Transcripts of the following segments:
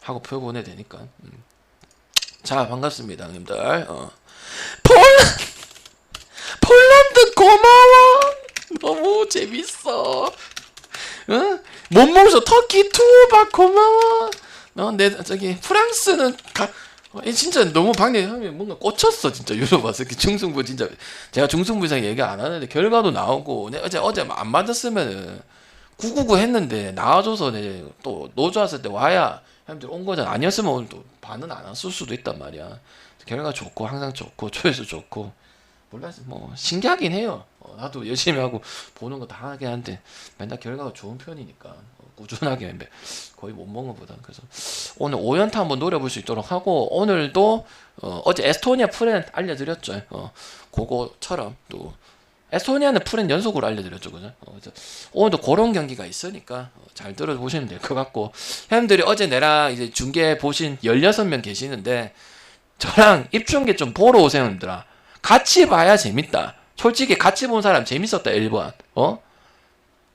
하고 표 보내야 되니까. 자, 반갑습니다, 형님들. 폴란드 고마워. 너무 재밌어. 몸몸소 터키 투어박 고마워. 내 저기 프랑스는 진짜 너무 박내 형님 뭔가 꽂혔어 진짜. 유럽 와서 중승부 진짜 제가 중승부 이상 얘기 안 하는데 결과도 나오고 어제 안 맞았으면은 999 했는데 나와줘서 또 노조 왔을 때 와야 형님들 온 거잖아. 아니었으면 오늘 또 반은 안 왔을 수도 있단 말이야. 결과 좋고 항상 좋고 조회수 좋고 몰라서 뭐 신기하긴 해요. 나도 열심히 하고 보는 거 다 하긴 한데 맨날 결과가 좋은 편이니까 꾸준하게 거의 못 먹은 것보다. 그래서 오늘 5연타 한번 노려볼 수 있도록 하고 오늘도 어제 에스토니아 프렌 알려드렸죠. 그거처럼 또 에스토니아는 프렌 연속으로 알려드렸죠, 그죠? 그래서 오늘도 그런 경기가 있으니까 잘 들어보시면 될 것 같고 형님들이 어제 내랑 이제 중계 보신 16명 계시는데 저랑 입중계 좀 보러 오세요, 형님들아. 같이 봐야 재밌다. 솔직히 같이 본 사람 재밌었다 1번.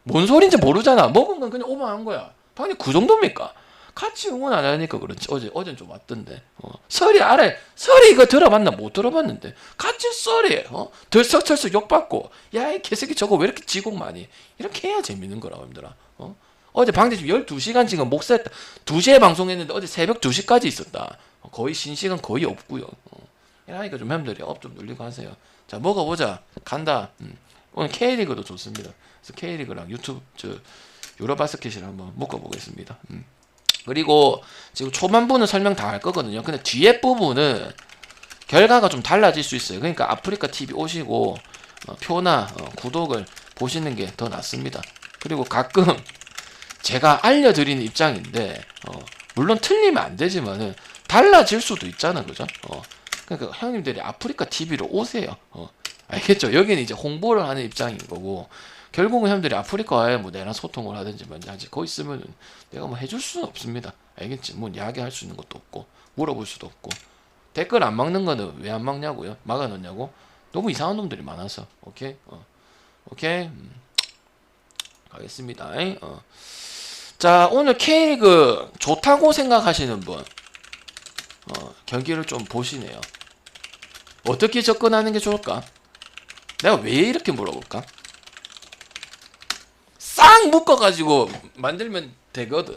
뭔 소린지 모르잖아. 먹은 건 그냥 오버한 거야. 방금 그 정도입니까? 같이 응원 안 하니까 그렇지. 어제는 좀 왔던데. 설이 알아. 설이 이거 들어봤나? 못 들어봤는데. 같이 설이. 들썩들썩 욕받고. 야, 이 개새끼 저거 왜 이렇게 지곡 많이. 이렇게 해야 재밌는 거라고, 힘들아. 어제 방금 12시간 지금 목사했다. 2시에 방송했는데 어제 새벽 2시까지 있었다. 거의 신시간 거의 없고요. 이러니까 좀 형들이 업 좀 눌리고 하세요. 자, 먹어보자. 간다. 오늘 K리그도 좋습니다. 그래서 K리그랑 유튜브 유로바스켓을 한번 묶어보겠습니다. 그리고 지금 초반부는 설명 다 할 거거든요. 근데 뒤에 부분은 결과가 좀 달라질 수 있어요. 그러니까 아프리카 TV 오시고 표나 구독을 보시는 게 더 낫습니다. 그리고 가끔 제가 알려드리는 입장인데 물론 틀리면 안 되지만은 달라질 수도 있잖아, 그죠? 그러니까 형님들이 아프리카 TV로 오세요. 알겠죠? 여기는 이제 홍보를 하는 입장인 거고 결국은 형님들이 아프리카에 뭐 내랑 소통을 하든지 뭔지 하지 거기 있으면 내가 뭐 해줄 수는 없습니다. 알겠지? 뭐 이야기할 수 있는 것도 없고 물어볼 수도 없고 댓글 안 막는 거는 왜 안 막냐고요? 막아놓냐고? 너무 이상한 놈들이 많아서. 오케이? 오케이? 가겠습니다. 자, 오늘 K리그 좋다고 생각하시는 분 경기를 좀 보시네요. 어떻게 접근하는 게 좋을까? 내가 왜 이렇게 물어볼까? 싹 묶어가지고 만들면 되거든.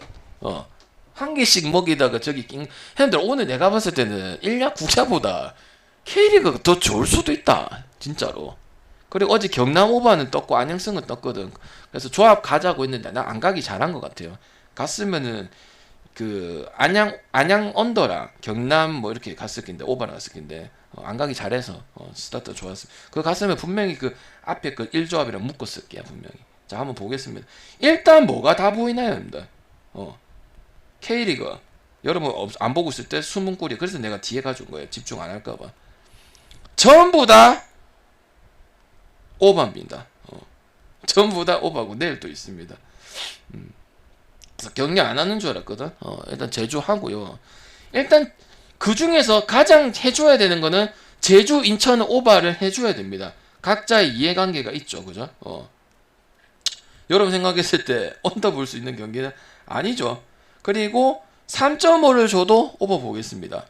한 개씩 먹이다가 저기 형들 오늘 내가 봤을 때는 일약 국자보다 K리그가 더 좋을 수도 있다. 진짜로. 그리고 어제 경남 오바는 떴고 안양승은 떴거든. 그래서 조합 가자고 했는데 나 안 가기 잘한 것 같아요. 갔으면은 그 안양 언더랑 경남 뭐 이렇게 갔을 텐데 오바랑 갔을 텐데 안 가기 잘해서 스타트 좋았어. 그거 갔으면 분명히 그 앞에 그 1조합이랑 묶었을게요 분명히. 자, 한번 보겠습니다. 일단 뭐가 다 보이나요, 여러분들? K리그 여러분 안 보고 있을 때 숨은 꼴이. 그래서 내가 뒤에 가져온 거예요. 집중 안 할까봐. 전부 다 오바입니다. 전부 다 오바고 내일 또 있습니다. 그래서 경기 안 하는 줄 알았거든. 일단 제주 하고요. 일단 그 중에서 가장 해줘야 되는 거는 제주, 인천 오바를 해줘야 됩니다. 각자의 이해관계가 있죠, 그죠? 여러분 생각했을 때 언더 볼 수 있는 경기는 아니죠. 그리고 3.5를 줘도 오버 보겠습니다.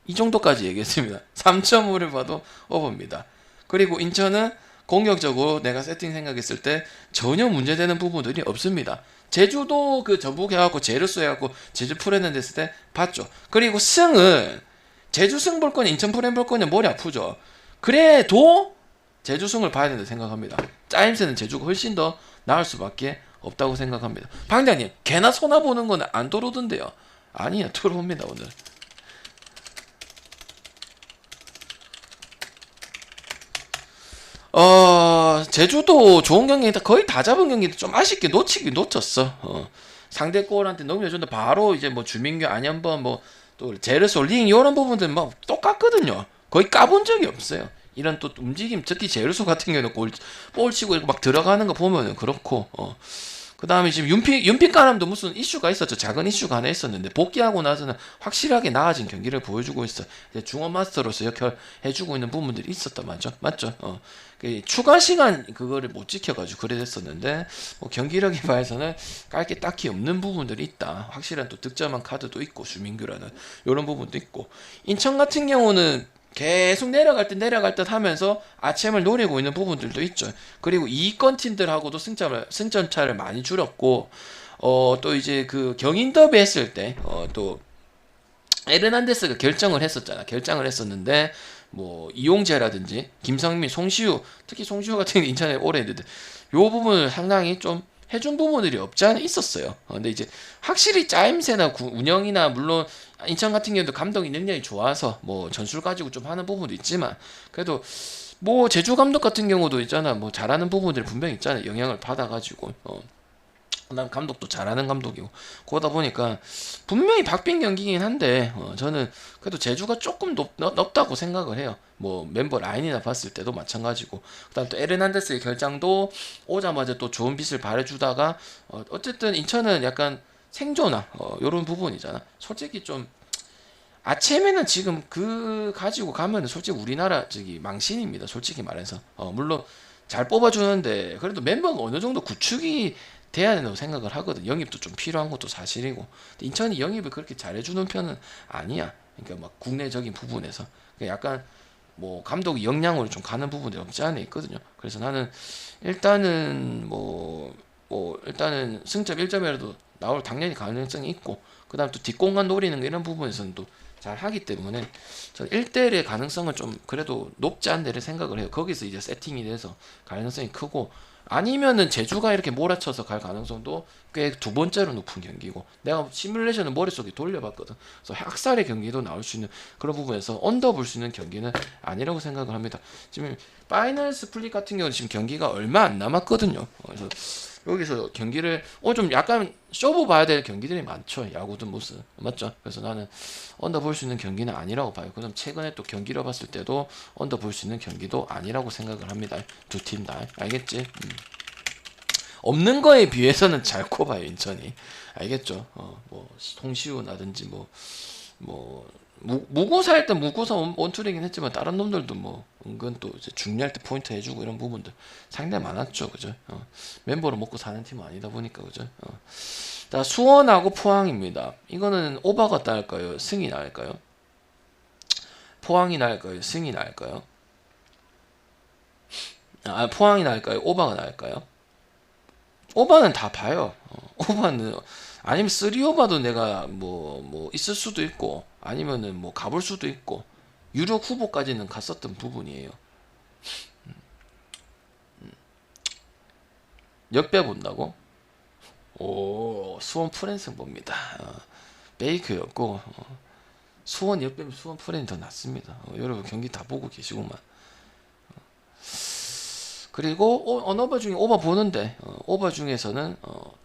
이 정도까지 얘기했습니다. 3.5를 봐도 오버입니다. 그리고 인천은 공격적으로 내가 세팅 생각했을 때 전혀 문제되는 부분들이 없습니다. 제주도 그 전북 해갖고 제르소 해갖고 제주 프렌드 됐을 때 봤죠. 그리고 승은 제주 승 볼 거냐 인천 프렌드 볼 거냐 머리 아프죠. 그래도 제주 승을 봐야 된다 생각합니다. 짜임새는 제주가 훨씬 더 나을 수밖에 없다고 생각합니다. 방장님 개나 소나 보는 건 안 들어오던데요. 아니야, 들어옵니다 오늘. 제주도 좋은 경기인데 거의 다 잡은 경기인데 좀 아쉽게 놓쳤어. 상대 골한테 넘겨준다 바로 이제 뭐 주민규, 안현범, 뭐 또 제르소, 링 이런 부분들 막 똑같거든요. 거의 까본 적이 없어요. 이런 또 움직임, 특히 제르소 같은 경우는 골 치고 이렇게 막 들어가는 거 보면은 그렇고, 그 다음에 지금 윤빛가람도 무슨 이슈가 있었죠. 작은 이슈가 하나 있었는데 복귀하고 나서는 확실하게 나아진 경기를 보여주고 있어. 이제 중원 마스터로서 역할해주고 있는 부분들이 있었단 말이죠. 맞죠? 그 추가 시간 그거를 못 지켜가지고 그래 됐었는데 뭐 경기력에 봐서는 깔 게 딱히 없는 부분들이 있다. 확실한 또 득점한 카드도 있고 주민규라는 이런 부분도 있고 인천 같은 경우는 계속 내려갈 듯 하면서 아침을 노리고 있는 부분들도 있죠. 그리고 2위권 팀들하고도 승점차를 많이 줄였고, 또 이제 그 경인 더비 했을 때, 또 에르난데스가 결정을 했었는데, 뭐 이용재라든지 김성민, 송시우, 특히 송시우 같은 게 인천에 오래 했는데, 요 부분을 상당히 좀 해준 부분들이 없지 않아 있었어요. 근데 이제 확실히 짜임새나 운영이나 물론 인천 같은 경우도 감독이 능력이 좋아서 뭐 전술 가지고 좀 하는 부분도 있지만 그래도 뭐 제주 감독 같은 경우도 있잖아. 뭐 잘하는 부분들이 분명히 있잖아. 영향을 받아가지고 그다음 감독도 잘하는 감독이고 그러다 보니까 분명히 박빙 경기긴 한데 저는 그래도 제주가 조금 높다고 생각을 해요. 뭐 멤버 라인이나 봤을 때도 마찬가지고 그다음 또 에르난데스의 결장도 오자마자 또 좋은 빛을 발해주다가 어쨌든 인천은 약간 생존화 요런 부분이잖아. 솔직히 좀 아체면은 지금 그 가지고 가면은 솔직히 우리나라 저기 망신입니다. 솔직히 말해서 물론 잘 뽑아주는데 그래도 멤버가 어느 정도 구축이 돼야 된다고 생각을 하거든. 영입도 좀 필요한 것도 사실이고. 근데 인천이 영입을 그렇게 잘해주는 편은 아니야. 그러니까 막 국내적인 부분에서 그러니까 약간 뭐 감독이 역량으로 좀 가는 부분이 없지 않아 있거든요. 그래서 나는 일단은 일단은 승점 1점이라도 나올 당연히 가능성이 있고 그다음 또 뒷공간 노리는 거 이런 부분에서는 또 잘 하기 때문에 저는 1대1의 가능성은 좀 그래도 높지 않다를 생각을 해요. 거기서 이제 세팅이 돼서 가능성이 크고 아니면은 제주가 이렇게 몰아쳐서 갈 가능성도 꽤 두 번째로 높은 경기고 내가 시뮬레이션을 머릿속에 돌려봤거든. 그래서 학살의 경기도 나올 수 있는 그런 부분에서 언더 볼 수 있는 경기는 아니라고 생각을 합니다. 지금 파이널 스플릿 같은 경우는 지금 경기가 얼마 안 남았거든요. 그래서 여기서 경기를 좀 약간 쇼부 봐야 될 경기들이 많죠. 야구든 무슨 맞죠? 그래서 나는 언더 볼 수 있는 경기는 아니라고 봐요. 그럼 최근에 또 경기를 봤을 때도 언더 볼 수 있는 경기도 아니라고 생각을 합니다. 두 팀 다 알겠지? 없는 거에 비해서는 잘 꼽아요 인천이. 알겠죠? 뭐 송시우나든지 무고사 할 때 무고사 원툴이긴 했지만 다른 놈들도 뭐 은근 또 이제 중요할 때 포인트 해주고 이런 부분들 상당히 많았죠, 그죠? 멤버로 먹고 사는 팀은 아니다 보니까 그죠? 자 수원하고 포항입니다. 이거는 오버가 나을까요? 승이 나을까요? 포항이 나을까요? 승이 나을까요? 포항이 나을까요? 오버가 나을까요? 오버는 다 봐요. 오버는 아니면 3오버도 내가 뭐 있을 수도 있고 아니면은 뭐 가볼 수도 있고 유력 후보까지는 갔었던 부분이에요. 역배 본다고? 오 수원 프랜스 봅니다. 베이크였고 수원 역배면 수원 프랜이 더 낫습니다. 여러분 경기 다 보고 계시구만. 그리고 언어버 중에 오버 보는데 오버 중에서는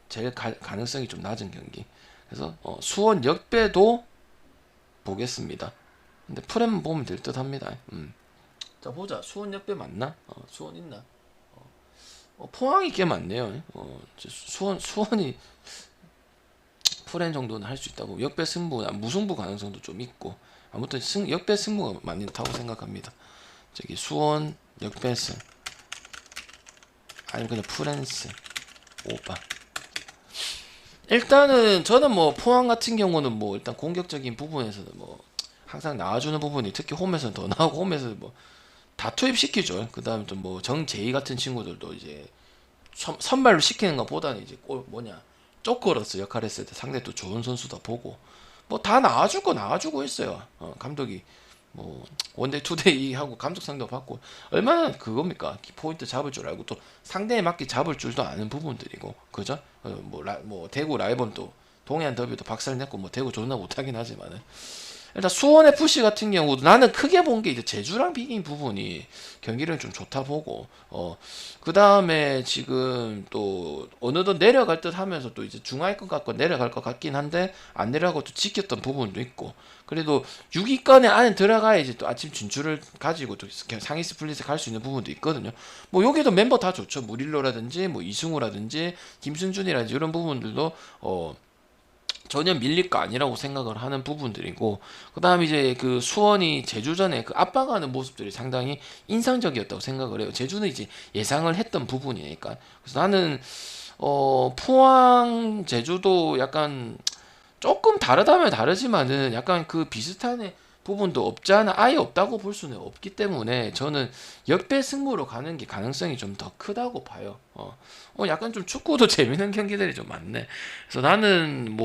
제일 가능성이 좀 낮은 경기. 그래서 수원 역배도 보겠습니다. 근데 프렘 보면 될 듯 합니다. 자 보자. 수원 역배 맞나? 수원 있나? 포항이 꽤 많네요. 수원이 프렘 정도는 할 수 있다고. 역배 승부, 무승부 가능성도 좀 있고. 아무튼 역배 승부가 많다고 생각합니다. 저기 수원 역배 승. 아니면 그냥 프랜스 오바. 일단은 저는 뭐 포항 같은 경우는 뭐 일단 공격적인 부분에서는 뭐 항상 나와주는 부분이 특히 홈에서는 더 나오고 홈에서 뭐 다 투입시키죠. 그 다음에 또 뭐 정재희 같은 친구들도 이제 선발로 시키는 것보다는 이제 쪼커러스 역할 했을 때 상대 또 좋은 선수다 보고 뭐 다 나와주고 있어요. 감독이 뭐 원데이 투데이 하고 감독 상도 받고 얼마나 그겁니까? 포인트 잡을 줄 알고 또 상대에 맞게 잡을 줄도 아는 부분들이고 그죠? 뭐 대구 라이벌 또 동해안 더비도 박살냈고 뭐 대구 존나 못하긴 하지만은 일단 수원 FC 같은 경우도 나는 크게 본 게 이제 제주랑 비긴 부분이 경기력이 좀 좋다 보고, 그 다음에 지금 또 어느덧 내려갈 듯 하면서 또 이제 중하위권 같고 내려갈 것 같긴 한데 안 내려가고 또 지켰던 부분도 있고, 그래도 6위권에 안에 들어가야지 또 아침 진출을 가지고 또 상위 스플릿에 갈 수 있는 부분도 있거든요. 뭐 여기도 멤버 다 좋죠. 무릴로라든지 뭐 이승우라든지 김승준이라든지 이런 부분들도 전혀 밀릴 거 아니라고 생각을 하는 부분들이고, 그 다음 이제 그 수원이 제주전에 그 압박하는 모습들이 상당히 인상적이었다고 생각을 해요. 제주는 이제 예상을 했던 부분이니까. 그래서 나는 포항 제주도 약간 조금 다르다면 다르지만은 약간 그 비슷한 부분도 없지 않아 아예 없다고 볼 수는 없기 때문에 저는 역배 승부로 가는 게 가능성이 좀 더 크다고 봐요. 약간 좀 축구도 재밌는 경기들이 좀 많네. 그래서 나는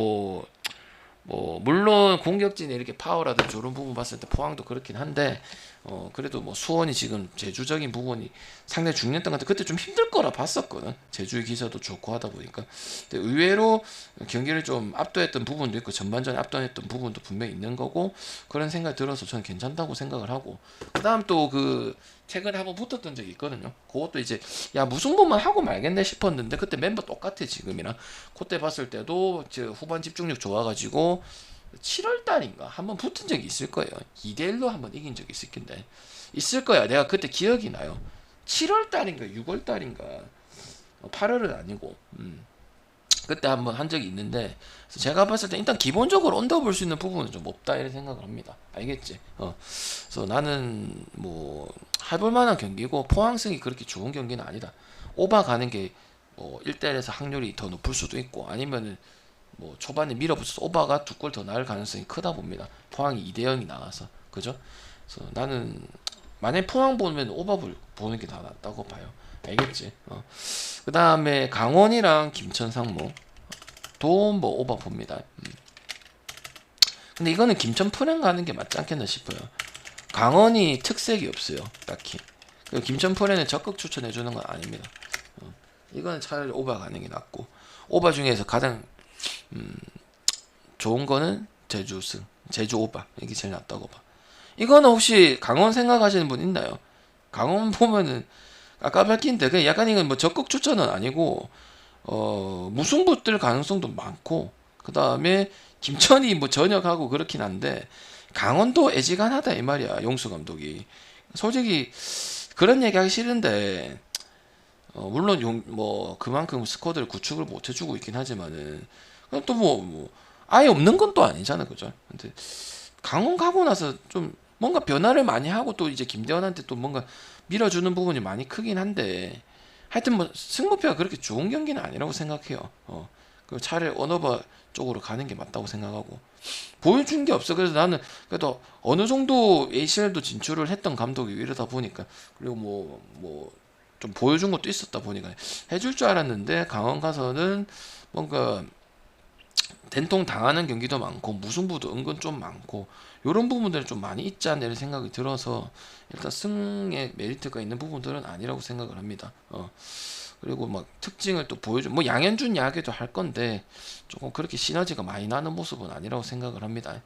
물론 공격진에 이렇게 파워라든지 이런 부분 봤을 때 포항도 그렇긴 한데, 그래도 뭐 수원이 지금 제주적인 부분이 상당히 중요했던 것 같아. 그때 좀 힘들 거라 봤었거든. 제주의 기세도 좋고 하다 보니까. 근데 의외로 경기를 좀 압도했던 부분도 있고 전반전에 압도했던 부분도 분명히 있는 거고, 그런 생각이 들어서 저는 괜찮다고 생각을 하고, 그 다음 또 그 최근에 한번 붙었던 적이 있거든요. 그것도 이제 야 무승부만 하고 말겠네 싶었는데 그때 멤버 똑같아 지금이랑. 그때 봤을 때도 후반 집중력 좋아가지고 7월 달인가 한번 붙은 적이 있을 거예요. 2대1로 한번 이긴 적이 있을 텐데 있을 거야. 내가 그때 기억이 나요. 7월 달인가 6월 달인가 8월은 아니고 그때 한번 한 적이 있는데, 그래서 제가 봤을 때 일단 기본적으로 언더볼 수 있는 부분은 좀 없다 이런 생각을 합니다. 알겠지? 그래서 나는 뭐 해볼 만한 경기고 포항승이 그렇게 좋은 경기는 아니다. 오바 가는 게 1대1에서 확률이 더 높을 수도 있고, 아니면은 뭐 초반에 밀어붙여서 오바가 2골 더 나을 가능성이 크다 봅니다. 포항이 2대0이 나와서. 그죠? 그래서 나는 만약에 포항 보면 오바 보는 게 더 낫다고 봐요. 알겠지? 그 다음에 강원이랑 김천 상무 도 뭐 오바 봅니다. 근데 이거는 김천 프랭 가는 게 맞지 않겠나 싶어요. 강원이 특색이 없어요, 딱히. 그리고 김천 프랭은 적극 추천해주는 건 아닙니다. 이거는 차라리 오바 가는 게 낫고, 오바 중에서 가장 좋은 거는 제주승, 제주 오바 이게 제일 낫다고 봐. 이거는 혹시 강원 생각하시는 분 있나요? 강원 보면은 아까 밝힌데 그냥 약간 이건 뭐 적극 추천은 아니고 무승부 뜰 가능성도 많고, 그 다음에 김천이 뭐 전역하고 그렇긴 한데 강원도 애지간하다 이 말이야. 용수 감독이 솔직히 그런 얘기하기 싫은데 물론 뭐 그만큼 스쿼드를 구축을 못 해주고 있긴 하지만은 또 뭐 아예 없는 건 또 아니잖아, 그죠? 근데 강원 가고 나서 좀 뭔가 변화를 많이 하고 또 이제 김대원한테 또 뭔가 밀어주는 부분이 많이 크긴 한데, 하여튼 뭐 승부표가 그렇게 좋은 경기는 아니라고 생각해요. 그 차라리 언어바 쪽으로 가는 게 맞다고 생각하고, 보여준 게 없어. 그래서 나는 그래도 어느 정도 ACL도 진출을 했던 감독이 이러다 보니까, 그리고 뭐 좀 보여준 것도 있었다 보니까 해줄 줄 알았는데, 강원 가서는 뭔가 된통 당하는 경기도 많고 무승부도 은근 좀 많고 이런 부분들이 좀 많이 있지 않나 이런 생각이 들어서 일단 승에 메리트가 있는 부분들은 아니라고 생각을 합니다. 그리고 막 특징을 또 보여줘, 뭐 양현준 이야기도 할 건데 조금 그렇게 시너지가 많이 나는 모습은 아니라고 생각을 합니다.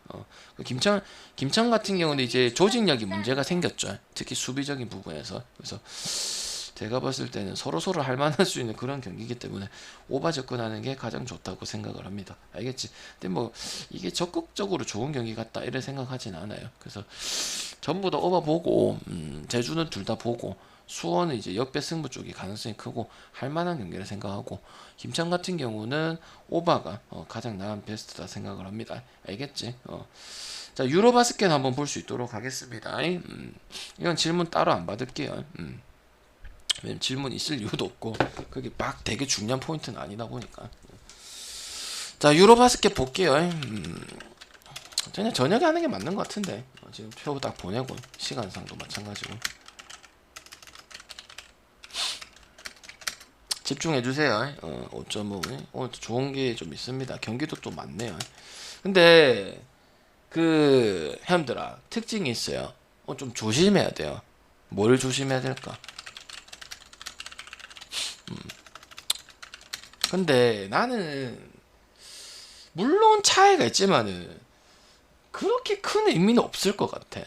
그 김천 같은 경우는 이제 조직력이 문제가 생겼죠. 특히 수비적인 부분에서. 그래서 제가 봤을 때는 서로 할 만할 수 있는 그런 경기이기 때문에 오바 접근하는 게 가장 좋다고 생각을 합니다. 알겠지? 근데 뭐 이게 적극적으로 좋은 경기 같다 이런 생각하진 않아요. 그래서 전부 다 오바 보고 제주는 둘 다 보고, 수원은 이제 역배 승부 쪽이 가능성이 크고 할 만한 경기를 생각하고, 김천 같은 경우는 오바가 가장 나은 베스트다 생각을 합니다. 알겠지? 자, 유로바스켓 한번 볼 수 있도록 하겠습니다. 이건 질문 따로 안 받을게요. 왜냐면 질문 있을 이유도 없고 그게 막 되게 중요한 포인트는 아니다 보니까. 자, 유로바스켓 볼게요. 그냥 저녁에 하는 게 맞는 것 같은데 지금 표 딱 보내고 시간상도 마찬가지고 집중해주세요. 5.5 오늘 좋은 게 좀 있습니다. 경기도 또 많네요. 근데 그 형들아 특징이 있어요. 좀 조심해야 돼요. 뭘 조심해야 될까? 근데 나는 물론 차이가 있지만은 그렇게 큰 의미는 없을 것 같아.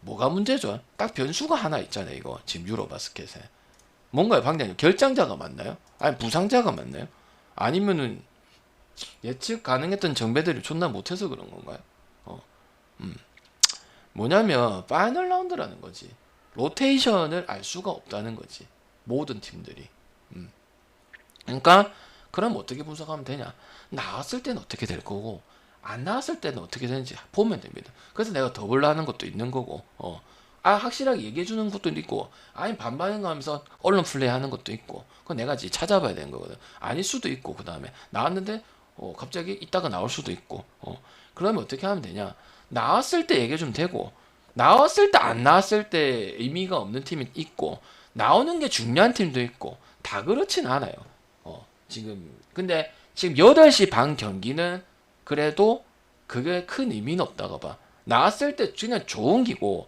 뭐가 문제죠? 딱 변수가 하나 있잖아요. 이거 지금 유로바스켓에 뭔가요, 방장님? 결장자가 맞나요? 아니 부상자가 맞나요? 아니면은 예측 가능했던 정배들이 존나 못해서 그런 건가요? 어, 음. 뭐냐면 파이널 라운드라는 거지. 로테이션을 알 수가 없다는 거지. 모든 팀들이. 음. 그러니까 그럼 어떻게 분석하면 되냐? 나왔을 때는 어떻게 될 거고 안 나왔을 때는 어떻게 되는지 보면 됩니다. 그래서 내가 더블 하는 것도 있는 거고, 확실하게 얘기해 주는 것도 있고, 아니 반반인가 하면서 언론 플레이 하는 것도 있고, 그건 내가 이제 찾아봐야 되는 거거든. 아닐 수도 있고, 그 다음에 나왔는데 갑자기 이따가 나올 수도 있고, 그러면 어떻게 하면 되냐? 나왔을 때 얘기해 주면 되고, 나왔을 때 안 나왔을 때 의미가 없는 팀이 있고, 나오는 게 중요한 팀도 있고, 다 그렇진 않아요. 지금 근데 지금 8시 반 경기는 그래도 그게 큰 의미는 없다고 봐. 나왔을 때 그냥 좋은 기고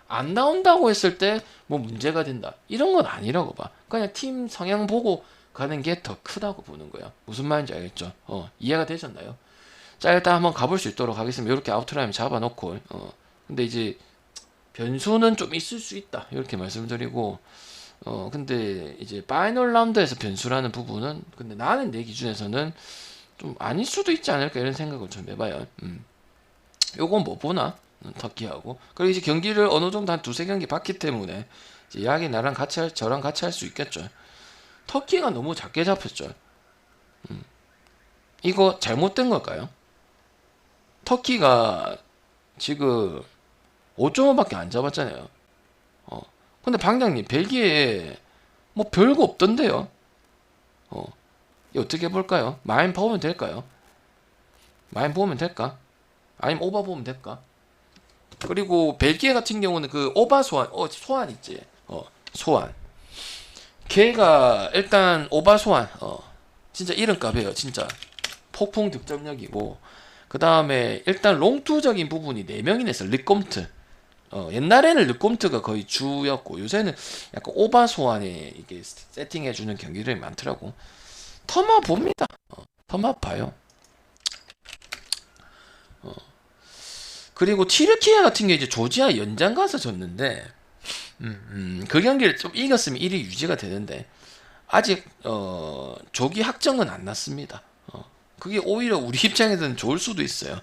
안 나온다고 했을 때 뭐 문제가 된다 이런 건 아니라고 봐. 그냥 팀 성향 보고 가는 게 더 크다고 보는 거야. 무슨 말인지 알겠죠? 이해가 되셨나요? 자, 일단 한번 가볼 수 있도록 하겠습니다. 이렇게 아웃라인 잡아놓고 근데 이제 변수는 좀 있을 수 있다 이렇게 말씀드리고, 근데 이제 파이널 라운드에서 변수라는 부분은 근데 나는 내 기준에서는 좀 아닐 수도 있지 않을까 이런 생각을 좀 해봐요. 요건 뭐 보나? 터키하고. 그리고 이제 경기를 어느 정도 한 두세 경기 봤기 때문에 이제 이야기 나랑 같이 저랑 같이 할 수 있겠죠. 터키가 너무 작게 잡혔죠. 이거 잘못된 걸까요? 터키가 지금 5.5밖에 안 잡았잖아요. 근데 방장님 벨기에 뭐 별거 없던데요. 이거 어떻게 볼까요? 마인 보면 될까요? 마인 보면 될까? 아니면 오바 보면 될까? 그리고 벨기에 같은 경우는 그 오바 소환, 소환 있지. 소환. 걔가 일단 오바 소환, 진짜 이름값이에요. 진짜 폭풍 득점력이고, 그 다음에 일단 롱투적인 부분이 4명이나 있어. 르꼼트. 옛날에는 르꼼트가 거의 주였고 요새는 약간 오바 소환에 이게 세팅해주는 경기들이 많더라고. 터마 봅니다. 터마 봐요. 그리고 티르키예 같은 게 이제 조지아 연장 가서 졌는데, 그 경기를 좀 이겼으면 1위 유지가 되는데 아직 조기 확정은 안 났습니다. 그게 오히려 우리 입장에서는 좋을 수도 있어요.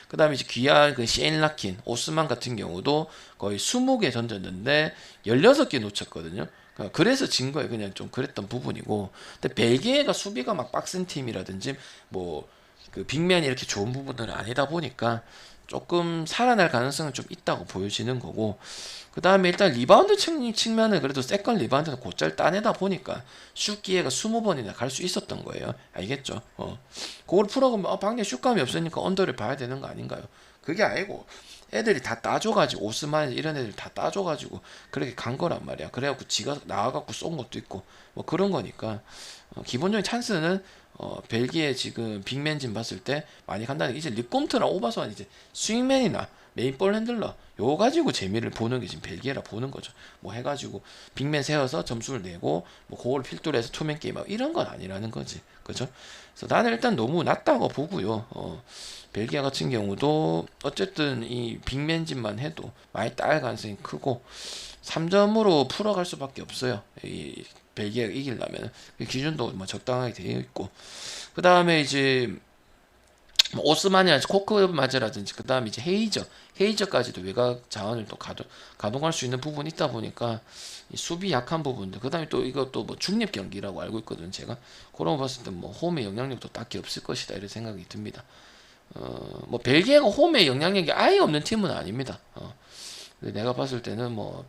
그 다음에 이제 귀한 그 셰인 라킨, 오스만 같은 경우도 거의 20개 던졌는데 16개 놓쳤거든요. 그래서 진 거예요. 그냥 좀 그랬던 부분이고. 근데 벨기에가 수비가 막 빡센 팀이라든지 뭐 그 빅맨이 이렇게 좋은 부분들은 아니다 보니까 조금 살아날 가능성은 좀 있다고 보여지는 거고, 그 다음에 일단 리바운드 측면은 그래도 세컨 리바운드는 곧잘 따내다 보니까 슛 기회가 20번이나 갈 수 있었던 거예요. 알겠죠? 그걸 풀어가면 방금 슛감이 없으니까 언더를 봐야 되는 거 아닌가요? 그게 아니고 애들이 다 따줘가지고 오스만 이런 애들 다 따줘가지고 그렇게 간 거란 말이야. 그래갖고 지가 나와갖고 쏜 것도 있고 뭐 그런 거니까 기본적인 찬스는 벨기에 지금 빅맨진 봤을 때 많이 간다는 게 이제 립곰트나 오바소한 이제 스윙맨이나 메인볼 핸들러 요거 가지고 재미를 보는 게 지금 벨기에라 보는 거죠. 뭐 해가지고 빅맨 세워서 점수를 내고 뭐 그걸 필두로 해서 투맨 게임하고 이런 건 아니라는 거지. 그죠? 그래서 나는 일단 너무 낮다고 보고요. 벨기에 같은 경우도 어쨌든 이 빅맨진만 해도 많이 딸 가능성이 크고 3점으로 풀어갈 수밖에 없어요. 이 벨기에가 이기려면 기준도 뭐 적당하게 되어 있고, 그 다음에 이제 뭐 오스만이라든지 코크마즈라든지 그 다음에 이제 헤이저까지도 외곽 자원을 또 가동할 수 있는 부분이 있다 보니까 이 수비 약한 부분들, 그 다음에 또 이것도 뭐 중립 경기라고 알고 있거든요. 제가 그런 거 봤을 때 뭐 홈의 영향력도 딱히 없을 것이다 이런 생각이 듭니다. 뭐 벨기에가 홈의 영향력이 아예 없는 팀은 아닙니다. 내가 봤을 때는 뭐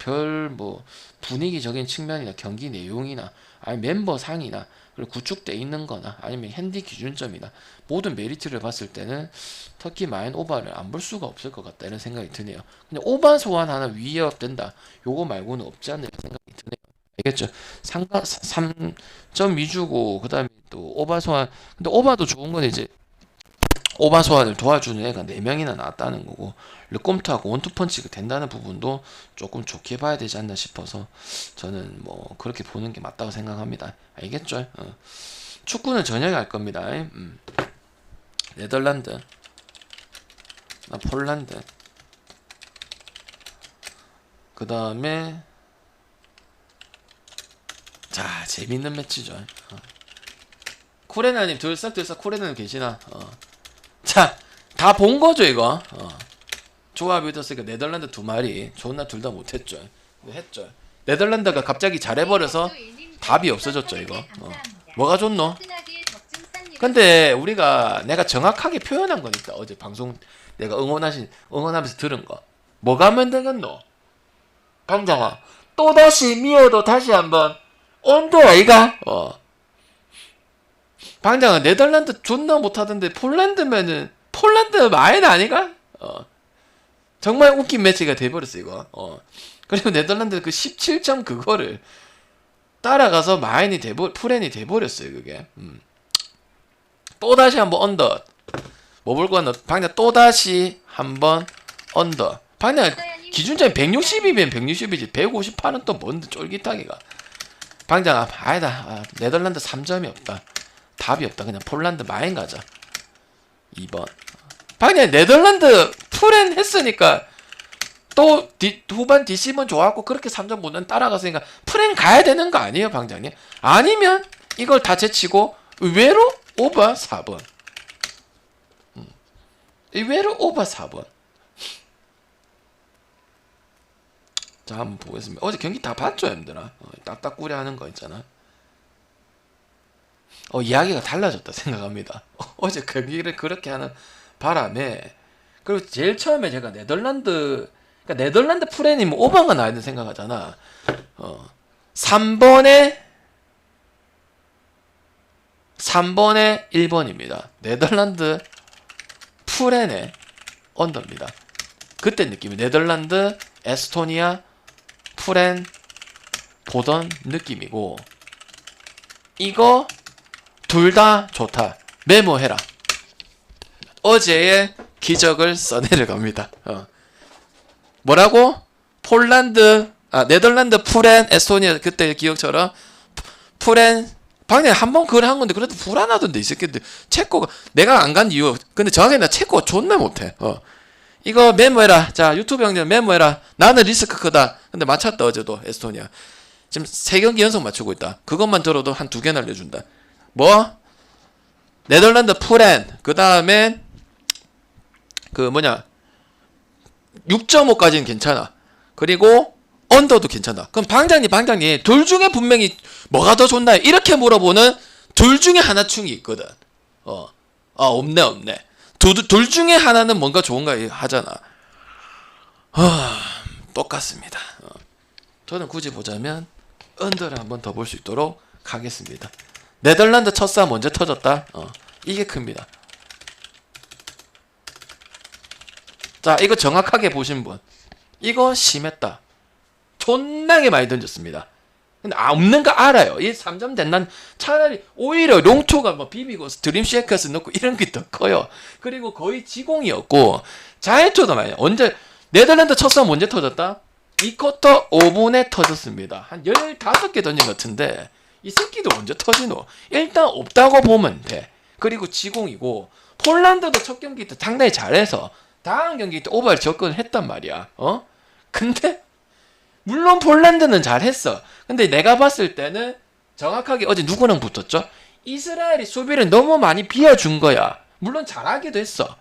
분위기적인 측면이나 경기 내용이나 아니 멤버 상이나 그리고 구축돼 있는 거나 아니면 핸디 기준점이나 모든 메리트를 봤을 때는 터키 마인 오바를 안 볼 수가 없을 것 같다 이런 생각이 드네요. 근데 오바 소환 하나 위협된다 요거 말고는 없지 않나 이런 생각이 드네요. 알겠죠? 3점 위주고 그 다음에 또 오바 소환, 근데 오바도 좋은 건 이제 오바 소환을 도와주는 애가 4명이나 나왔다는 거고, 르꼼트하고 원투펀치가 된다는 부분도 조금 좋게 봐야 되지 않나 싶어서 저는 뭐 그렇게 보는 게 맞다고 생각합니다. 알겠죠? 축구는 저녁에 할 겁니다. 네덜란드 폴란드. 그 다음에 자 재밌는 매치죠. 쿠레나님 들썩들썩 쿠레나님 계시나? 자 다 본거죠 이거. 조합이 됐으니까 네덜란드 2마리 존나 둘 다 못했죠. 했죠. 네덜란드가 갑자기 잘해버려서 답이 없어졌죠 이거. 뭐가 좋노? 근데 우리가 내가 정확하게 표현한 건 있다. 어제 방송 내가 응원하면서 들은 거. 뭐가 하면 되겠노? 강장아 또다시 미어도 다시 한번 온도 아이가? 방장아 네덜란드 존나 못하던데 폴란드면은 폴란드 마인 아니가? 정말 웃긴 매치가 돼버렸어 이거. 그리고 네덜란드 그 17점 그거를 따라가서 마인이 프렌이 돼버렸어요 그게. 또다시 한번 언더. 뭐 볼 거는 방장 또다시 한번 언더. 방장 기준점이 160이면 160이지 158은 또 뭔데 쫄깃하기가. 방장 아니다. 네덜란드 3점이 없다. 답이 없다. 그냥 폴란드 마인 가자. 2번. 방장 네덜란드 프렌 했으니까 또 후반 뒷심은 좋았고 그렇게 3점 못 넣는 따라갔으니까 프렌 가야 되는 거 아니에요 방장님? 아니면 이걸 다 제치고 의외로 오버 4번. 의외로 오버 4번. 자 한번 보겠습니다. 어제 경기 다 봤죠 얘들아? 딱딱꾸려 하는 거 있잖아. 이야기가 달라졌다 생각합니다. 어제 경기를 그렇게 하는 바람에. 그리고 제일 처음에 제가 네덜란드 프렌이 뭐 오버가 나야 된다 생각하잖아. 3번에 1번입니다. 네덜란드 프렌의 언더입니다. 그때 느낌이 네덜란드, 에스토니아, 프렌 보던 느낌이고 이거 둘 다 좋다. 메모해라. 어제의 기적을 써내려갑니다. 뭐라고? 네덜란드 프렌 에스토니아 그때 기억처럼 프렌 방금 한번 그걸 한 건데 그래도 불안하던데 이 새끼들. 체코가 내가 안 간 이유 근데 정확히 나 체코가 존나 못해. 이거 메모해라. 자 유튜브 형님 메모해라. 나는 리스크 크다. 근데 맞췄다 어제도 에스토니아. 지금 3경기 연속 맞추고 있다. 그것만 들어도 한 2개 날려준다. 뭐? 네덜란드 프렌 그 다음에 그 뭐냐 6.5까지는 괜찮아. 그리고 언더도 괜찮아. 그럼 방장님 둘 중에 분명히 뭐가 더 좋나요? 이렇게 물어보는 둘 중에 하나충이 있거든. 없네. 둘 중에 하나는 뭔가 좋은가 하잖아. 똑같습니다. 저는 굳이 보자면 언더를 한번 더 볼 수 있도록 하겠습니다. 네덜란드 첫 싸움 언제 터졌다? 이게 큽니다. 자 이거 정확하게 보신 분 이거 심했다. 존나게 많이 던졌습니다. 근데 없는 거 알아요. 이 3점 된 난 차라리 오히려 롱초가 뭐 비비고 드림 쉐이커스 넣고 이런 게 더 커요. 그리고 거의 지공이었고 자해초도 많이. 언제 네덜란드 첫 싸움 언제 터졌다? 2쿼터 5분에 터졌습니다. 한 15개 던진 것 같은데 이 새끼도 언제 터지노? 일단 없다고 보면 돼. 그리고 지공이고 폴란드도 첫 경기 때 상당히 잘해서 다음 경기 때 오버를 접근을 했단 말이야. 근데 물론 폴란드는 잘했어. 근데 내가 봤을 때는 정확하게 어제 누구랑 붙었죠? 이스라엘이 수비를 너무 많이 비워준 거야. 물론 잘하기도 했어.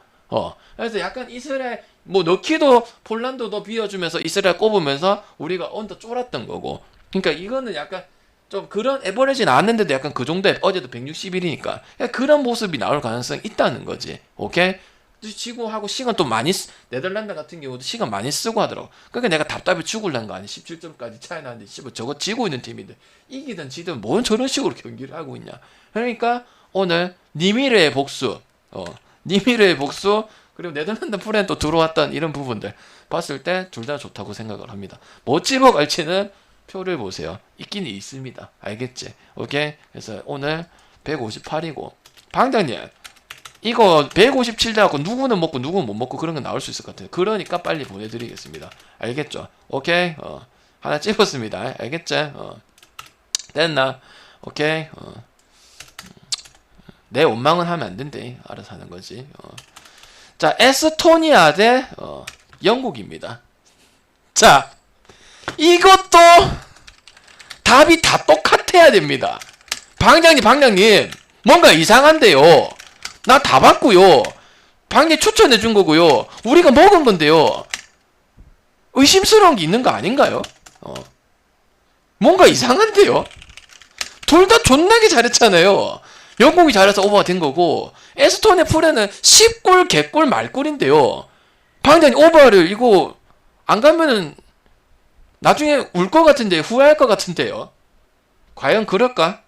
그래서 약간 이스라엘 뭐 넣기도 폴란드도 비워주면서 이스라엘 꼽으면서 우리가 언더 쫄았던 거고. 그러니까 이거는 약간 좀 그런 에버리지 나왔는데도 약간 그 정도에 어제도 161이니까 그런 모습이 나올 가능성이 있다는 거지. 오케이? 지고 하고 시간 또 많이 네덜란드 같은 경우도 시간 많이 쓰고 하더라고. 그러니까 내가 답답해 죽을란 거 아니야. 17점까지 차이 나는데 저거 지고 있는 팀인데 이기든 지든 뭔 저런 식으로 경기를 하고 있냐. 그러니까 오늘 니미르의 복수 그리고 네덜란드 프렌 또 들어왔던 이런 부분들 봤을 때 둘 다 좋다고 생각을 합니다. 뭐 집어갈지는 표를 보세요. 있긴 있습니다. 알겠지? 오케이? 그래서 오늘 158이고 방장님 이거 157 돼갖고 누구는 먹고 누구는 못 먹고 그런 거 나올 수 있을 것 같아요. 그러니까 빨리 보내드리겠습니다. 알겠죠? 오케이? 하나 찍었습니다. 알겠지? 됐나? 오케이? 내 원망은 하면 안 된대. 알아서 하는 거지. 자, 에스토니아 대 영국입니다. 자, 이것도 답이 다 똑같아야 됩니다. 방장님, 뭔가 이상한데요. 나 다 봤고요. 방장님 추천해 준 거고요. 우리가 먹은 건데요. 의심스러운 게 있는 거 아닌가요? 뭔가 이상한데요? 둘 다 존나게 잘했잖아요. 영국이 잘해서 오버가 된 거고, 에스토니아 프레는 10골, 개골, 말골인데요. 방장님 오버를 이거 안 가면은 나중에 울 것 같은데, 후회할 것 같은데요. 과연 그럴까?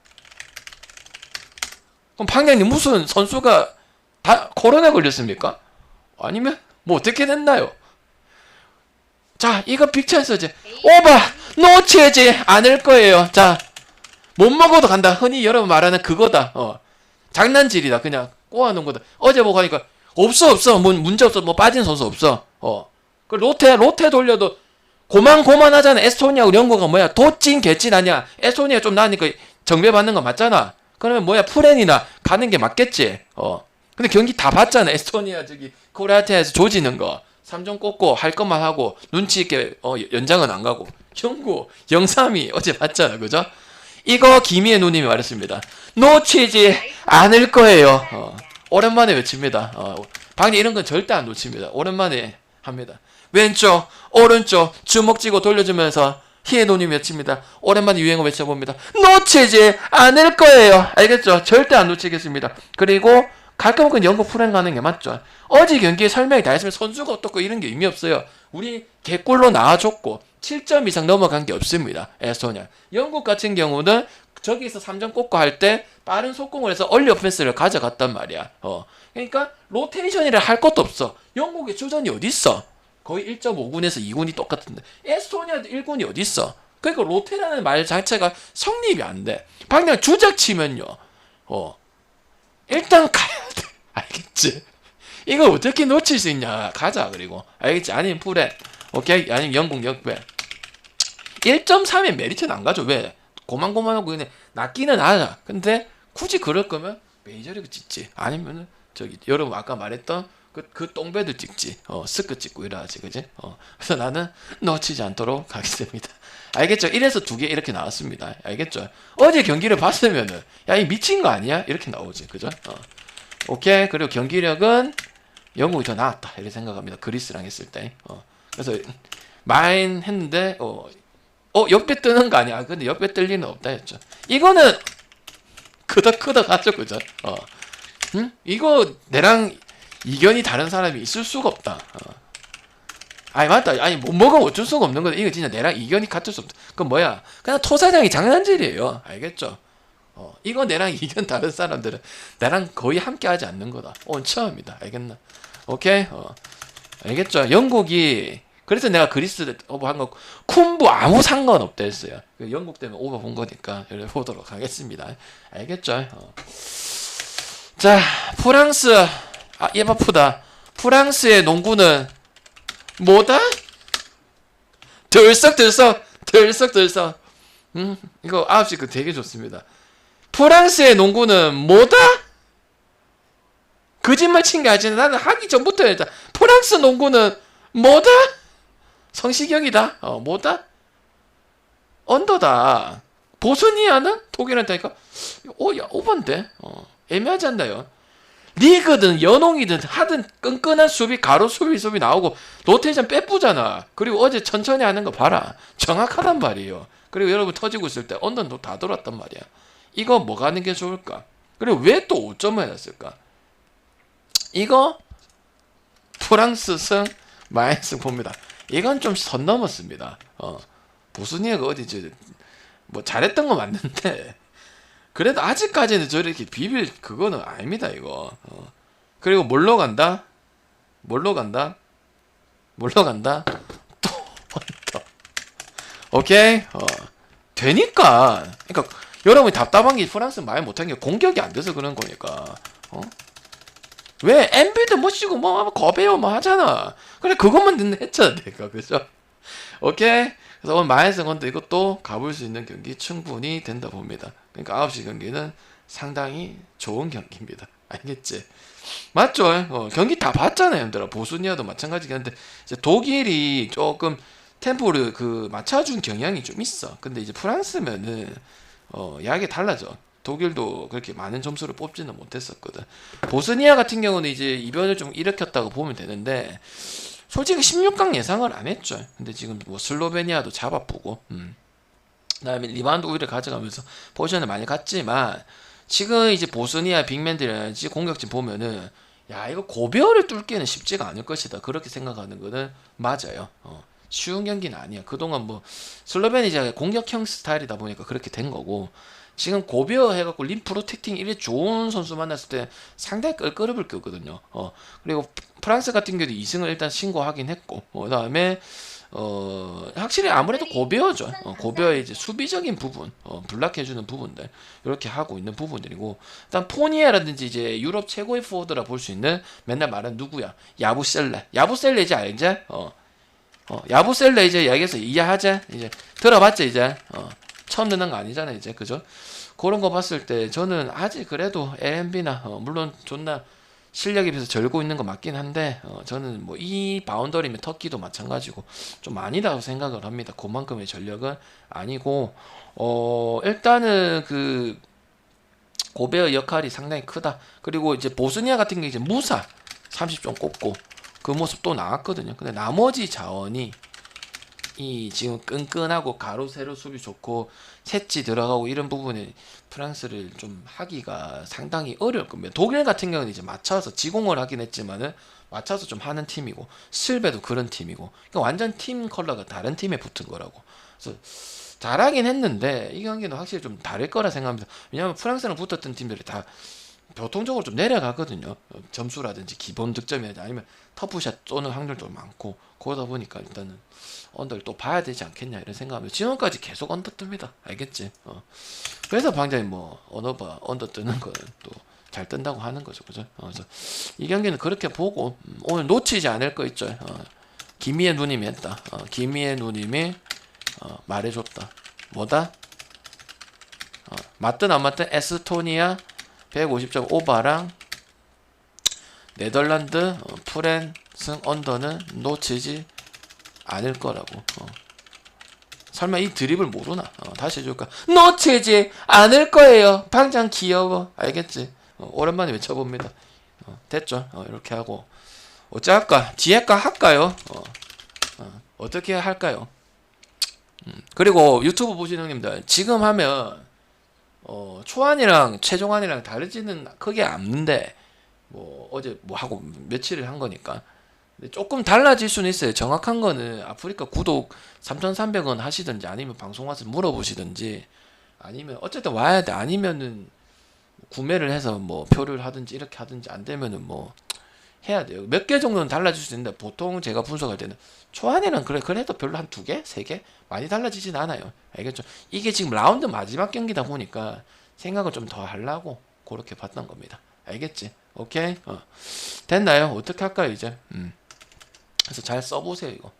그럼 방장님 무슨 선수가 다 코로나 걸렸습니까? 아니면 뭐 어떻게 됐나요? 자, 이거 빅찬스지. 오바 놓치지 않을 거예요. 자, 못 먹어도 간다. 흔히 여러분 말하는 그거다. 장난질이다. 그냥 꼬아놓은 거다. 어제 보고 하니까 없어. 뭐 문제 없어. 뭐 빠진 선수 없어. 그 로테 돌려도 고만하잖아. 에스토니아하고 영국은 뭐야? 도찐 개찐 아니야. 에스토니아 좀 나으니까 정배 받는 거 맞잖아. 그러면 뭐야? 프렌이나 가는 게 맞겠지. 근데 경기 다 봤잖아. 에스토니아 저기 크로아티아에서 조지는 거. 3점 꽂고 할 것만 하고 눈치 있게 연장은 안 가고. 영국 0-3이 어제 봤잖아. 그죠? 이거 김희애 누님이 말했습니다. 놓치지 않을 거예요. 오랜만에 외칩니다. 방금 이런 건 절대 안 놓칩니다. 오랜만에 합니다. 왼쪽, 오른쪽 주먹 쥐고 돌려주면서 희애 누님 외칩니다. 오랜만에 유행어 외쳐봅니다. 놓치지 않을 거예요. 알겠죠? 절대 안 놓치겠습니다. 그리고 갈까 먹고 영국 프렌 가는 게 맞죠. 어제 경기에 설명이 다 했으면 선수가 어떻고 이런 게 의미 없어요. 우리 개골로 나와줬고 7점 이상 넘어간 게 없습니다. 에스토니아. 영국 같은 경우는 저기서 3점 꽂고 할 때 빠른 속공을 해서 얼리 오펜스를 가져갔단 말이야. 그러니까 로테이션이라 할 것도 없어. 영국의 주전이 어디 있어? 거의 1.5군에서 2군이 똑같은데 에스토니아도 1군이 어디 있어? 그러니까 로테라는 말 자체가 성립이 안 돼. 방금 주작 치면요. 일단 가야 돼. 알겠지? 이거 어떻게 놓칠 수 있냐? 가자. 그리고 알겠지? 아니면 프레. 오케이? 아니면 영국 역배. 1.3의 메리트는 안 가죠. 왜? 고만고만하고 그냥 낫기는 하자. 근데 굳이 그럴 거면 메이저리그 찍지. 아니면은 저기 여러분 아까 말했던 그 똥배들 찍지. 스크 찍고 이러지. 그지? 그래서 나는 놓치지 않도록 하겠습니다. 알겠죠? 1에서 2개 이렇게 나왔습니다. 알겠죠? 어제 경기를 봤으면은 야, 이 미친 거 아니야? 이렇게 나오지. 그죠? 오케이. 그리고 경기력은 영국이 더 나았다. 이렇게 생각합니다. 그리스랑 했을 때. 그래서 마인 했는데 옆에 뜨는 거 아니야. 근데 옆에 뜰 리는 없다 했죠. 이거는 크덕 하죠. 그죠? 응? 이거 내랑 이견이 다른 사람이 있을 수가 없다. 아니 맞다. 아니 못 먹으면 어쩔 수가 없는 거다. 이거 진짜 내랑 이견이 같을 수 없다. 그건 뭐야? 그냥 토사장이 장난질이에요. 알겠죠? 이거 내랑 이견 다른 사람들은 나랑 거의 함께 하지 않는 거다. 처음이다. 알겠나? 오케이? 알겠죠? 영국이 그래서 내가 그리스 오버 한 거 쿤부 아무 상관없다 했어요. 영국 때문에 오버 본 거니까 이렇게 보도록 하겠습니다. 알겠죠? 자, 프랑스 입 아프다. 프랑스의 농구는 뭐다? 들썩. 이거 9시 그 되게 좋습니다. 프랑스의 농구는 뭐다? 거짓말 친 게 아니라 나는 하기 전부터 했다. 프랑스 농구는 뭐다? 성시경이다. 뭐다? 언더다. 보스니아는 독일한테니까 야 오반데. 애매하지 않나요? 리그든 연홍이든 하든 끈끈한 수비 가로 수비 나오고 로테이션 빼쁘잖아. 그리고 어제 천천히 하는 거 봐라. 정확하단 말이에요. 그리고 여러분 터지고 있을 때 언더도 다 돌았단 말이야. 이거 뭐가 하는 게 좋을까? 그리고 왜 또 5점을 해놨을까? 이거 프랑스 승 마이너스 봅니다. 이건 좀 선 넘었습니다. 보스니아가 어디지? 뭐 잘했던 거 맞는데 그래도 아직까지는 저렇게 비빌 그거는 아닙니다. 이거. 그리고 뭘로 간다? 또 언더. 오케이. 되니까. 그러니까 여러분이 답답한 게 프랑스 말 못한 게 공격이 안 돼서 그런 거니까. 왜 엔비드 멋지고 뭐 거배요 뭐 하잖아. 그래 그것만 했잖아 내가. 그죠? 오케이. 그래서 오늘 마이너스 건도 이것도 가볼 수 있는 경기 충분히 된다 봅니다. 그러니까 9시 경기는 상당히 좋은 경기입니다. 알겠지? 맞죠? 경기 다 봤잖아요, 형들아. 보스니아도 마찬가지긴 한데 이제 독일이 조금 템포를 맞춰준 경향이 좀 있어. 근데 이제 프랑스면은 약이 달라져. 독일도 그렇게 많은 점수를 뽑지는 못했었거든. 보스니아 같은 경우는 이제 이변을 좀 일으켰다고 보면 되는데 솔직히 16강 예상을 안 했죠. 근데 지금 뭐 슬로베니아도 잡아보고, 그다음에 리바운드 우위를 가져가면서 포지션을 많이 갔지만 지금 이제 보스니아 빅맨들이라든지 공격진 보면은 야 이거 고베어를 뚫기는 쉽지가 않을 것이다 그렇게 생각하는 거는 맞아요. 쉬운 경기는 아니야. 그동안 뭐 슬로베니아가 공격형 스타일이다 보니까 그렇게 된 거고 지금 고베어 해갖고 림 프로텍팅 이래 좋은 선수 만났을 때 상당히 껄끄럽을 거거든요. 그리고 프랑스 같은 경우도 2승을 일단 신고하긴 했고 그다음에 확실히 아무래도 고베어죠. 고베어의 이제 수비적인 부분, 블락해주는 부분들 이렇게 하고 있는 부분들이고, 일단 포니에라든지 이제 유럽 최고의 포워드라 볼 수 있는 맨날 말하는 누구야? 야부셀레. 야부셀레 이제 알지? 야부셀레 이제 여기서 이해하자. 이제 들어봤지 이제. 처음 듣는 거 아니잖아 이제 그죠? 그런 거 봤을 때 저는 아직 그래도 LMB나 물론 존나 실력에 비해서 절고 있는 거 맞긴 한데 저는 뭐 이 바운더리면 터키도 마찬가지고 좀 아니라고 생각을 합니다. 그만큼의 전력은 아니고 일단은 고베어 역할이 상당히 크다. 그리고 이제 보스니아 같은 게 이제 무사 30점 꼽고 그 모습 또 나왔거든요. 근데 나머지 자원이 이 지금 끈끈하고 가로 세로 수비 좋고 set지 들어가고 이런 부분에 프랑스를 좀 하기가 상당히 어려울 겁니다. 독일 같은 경우는 이제 맞춰서 지공을 하긴 했지만은 맞춰서 좀 하는 팀이고 스베도 그런 팀이고 그러니까 완전 팀 컬러가 다른 팀에 붙은 거라고. 그래서 잘하긴 했는데 이 경기는 확실히 좀 다를 거라 생각합니다. 왜냐하면 프랑스랑 붙었던 팀들이 다 보통적으로 좀 내려가거든요. 점수라든지 기본 득점이라든지 아니면 터프샷 쏘는 확률도 많고 그러다 보니까 일단은 언더를 또 봐야 되지 않겠냐 이런 생각하면 지금까지 계속 언더 뜹니다. 알겠지? 그래서 방장이 뭐 언더 뜨는 거는 또 잘 뜬다고 하는 거죠. 그죠? 그래서 이 경기는 그렇게 보고 오늘 놓치지 않을 거 있죠. 김희애 누님이 했다. 김희애 누님이 말해줬다. 뭐다? 맞든 안 맞든 에스토니아 150점 오바랑 네덜란드 프렌 승 언더는 놓치지 않을 거라고. 설마 이 드립을 모르나? 다시 해줄까? 놓치지 않을 거예요. 방장 귀여워. 알겠지? 오랜만에 외쳐봅니다. 됐죠? 이렇게 하고 어찌할까? 뒤에까 할까요? 어떻게 할까요? 그리고 유튜브 보시는 형님들 지금 하면 초안이랑 최종안이랑 다르지는 크게 않는데 뭐 어제 뭐 하고 며칠을 한 거니까 근데 조금 달라질 수는 있어요. 정확한 거는 아프리카 구독 3,300원 하시든지 아니면 방송 와서 물어보시든지 아니면 어쨌든 와야 돼. 아니면은 구매를 해서 뭐 표를 하든지 이렇게 하든지 안 되면은 뭐 해야 돼요. 몇 개 정도는 달라질 수 있는데 보통 제가 분석할 때는 초안에는 그래도 별로 한 2개? 3개? 많이 달라지진 않아요. 알겠죠? 이게 지금 라운드 마지막 경기다 보니까 생각을 좀 더 하려고 그렇게 봤던 겁니다. 알겠지? 오케이? 됐나요? 어떻게 할까요 이제? 그래서 잘 써보세요 이거.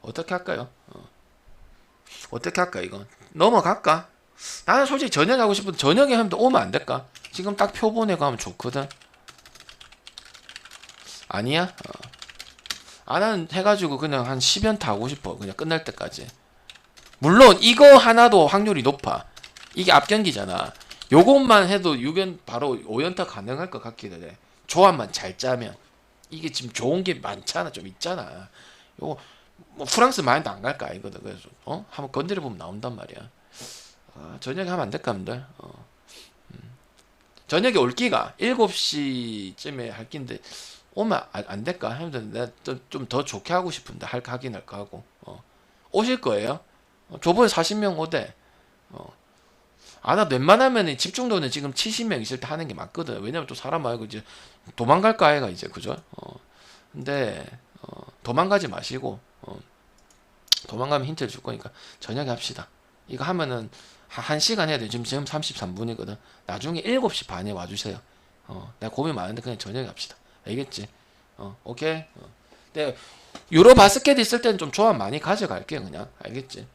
어떻게 할까요? 어떻게 할까 이거? 넘어갈까? 나는 솔직히 저녁에 하고 싶은데 저녁에 하면 오면 안 될까? 지금 딱 표 보내고 하면 좋거든. 아니야? 나는 해가지고 그냥 한 10연타 하고 싶어. 그냥 끝날 때까지. 물론 이거 하나도 확률이 높아. 이게 앞경기잖아. 요것만 해도 6연 바로 5연타 가능할 것 같기도 해. 조합만 잘 짜면. 이게 지금 좋은 게 많잖아. 좀 있잖아. 요거 뭐 프랑스 마인드 안 갈까 이거든. 그래서 한번 건드려 보면 나온단 말이야. 저녁에 하면 안 될까 한들. 저녁에 올기가 7시쯤에 할 낀데 오면 안 될까 하면 내가 좀 더 좋게 하고 싶은데 하긴 할까 하고. 오실 거예요? 저번에 40명 오대. 나 웬만하면 집중도는 지금 70명 있을 때 하는 게 맞거든. 왜냐면 또 사람 말고 이제 도망갈까 아이가 이제 그죠? 근데 도망가지 마시고 도망가면 힌트를 줄 거니까 저녁에 합시다. 이거 하면은 1시간 해야 돼. 지금 33분이거든. 나중에 7시 반에 와주세요. 내가 고민 많은데 그냥 저녁에 합시다. 알겠지? 오케이? 근데 유로 바스켓 있을 때는 좀 조합 많이 가져갈게요. 그냥 알겠지?